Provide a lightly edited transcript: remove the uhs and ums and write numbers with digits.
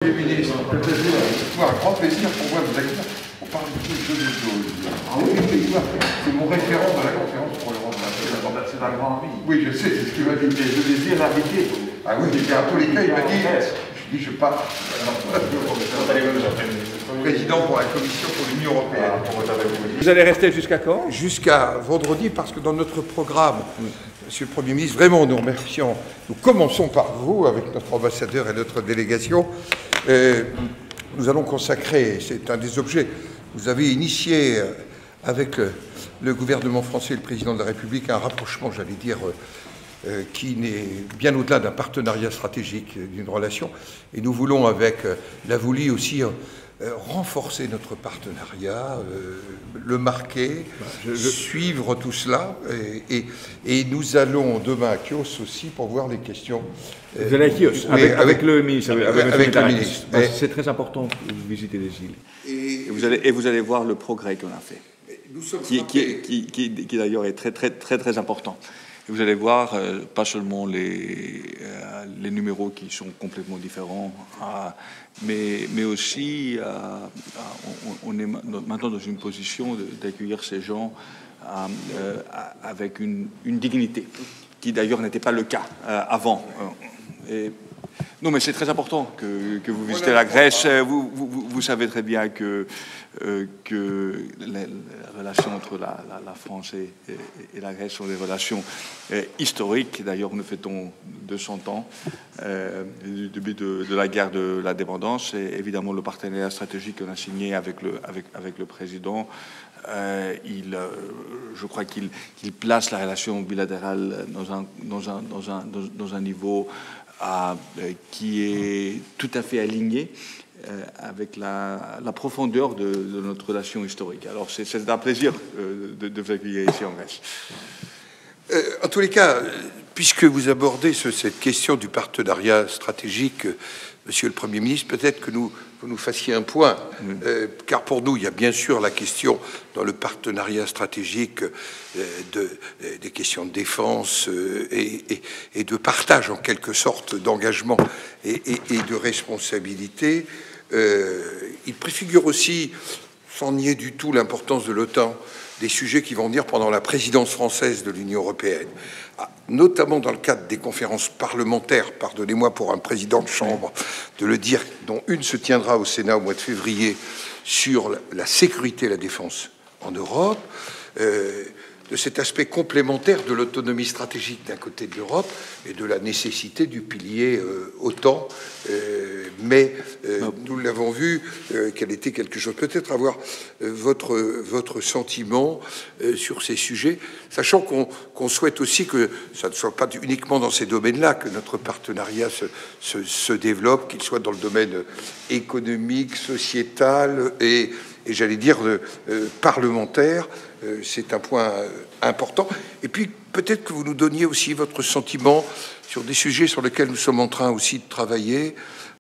Monsieur le ministre, c'est un grand plaisir pour moi de vous accueillir. On parle beaucoup de choses. C'est mon référent de la conférence pour l'Europe. C'est un grand ami. Oui, je sais, c'est ce qu'il m'a dit. Je désire l'inviter. Ah oui, mais à tous les cas, il m'a dit, je pars. Président pour la Commission pour l'Union européenne. Vous allez rester jusqu'à quand? Jusqu'à vendredi, parce que dans notre programme, Monsieur le Premier ministre, vraiment nous remercions. Nous commençons par vous, avec notre ambassadeur et notre délégation. Nous allons consacrer, c'est un des objets, vous avez initié avec le gouvernement français et le président de la République un rapprochement, j'allais dire, qui n'est bien au-delà d'un partenariat stratégique, d'une relation. Et nous voulons, avec la Voulie aussi, renforcer notre partenariat, le marquer, suivre tout cela. Et nous allons demain à Chios aussi pour voir les questions. Vous allez à Chios, avec le ministre, avec le ministre. C'est très important que vous visitez les îles. Et vous allez voir le progrès qu'on a fait, qui d'ailleurs est très important. Et vous allez voir pas seulement les numéros qui sont complètement différents, mais aussi on est maintenant dans une position d'accueillir ces gens avec une dignité, qui d'ailleurs n'était pas le cas avant. Non, mais c'est très important que vous visitez la Grèce. Vous savez très bien que les relations entre la France et la Grèce sont des relations historiques. D'ailleurs, nous fêtons 200 ans du début de la guerre de l'indépendance. Et évidemment, le partenariat stratégique qu'on a signé avec le président, je crois qu'il place la relation bilatérale dans un niveau qui est tout à fait aligné avec la profondeur de notre relation historique. Alors c'est un plaisir de vous accueillir ici en Grèce. En tous les cas, puisque vous abordez cette question du partenariat stratégique, Monsieur le Premier ministre, peut-être que vous nous fassiez un point, car pour nous, il y a bien sûr la question dans le partenariat stratégique des questions de défense et de partage, en quelque sorte, d'engagement et de responsabilité. Il préfigure aussi, sans nier du tout l'importance de l'OTAN, des sujets qui vont venir pendant la présidence française de l'Union européenne, notamment dans le cadre des conférences parlementaires, pardonnez-moi pour un président de chambre de le dire, dont une se tiendra au Sénat au mois de février sur la sécurité et la défense en Europe, de cet aspect complémentaire de l'autonomie stratégique d'un côté de l'Europe et de la nécessité du pilier OTAN. Mais nous l'avons vu qu'elle était quelque chose. Peut-être avoir votre sentiment sur ces sujets, sachant qu'on souhaite aussi que ça ne soit pas uniquement dans ces domaines-là que notre partenariat se développe, qu'il soit dans le domaine économique, sociétal et j'allais dire parlementaire. C'est un point important. Et puis, peut-être que vous nous donniez aussi votre sentiment sur des sujets sur lesquels nous sommes en train aussi de travailler,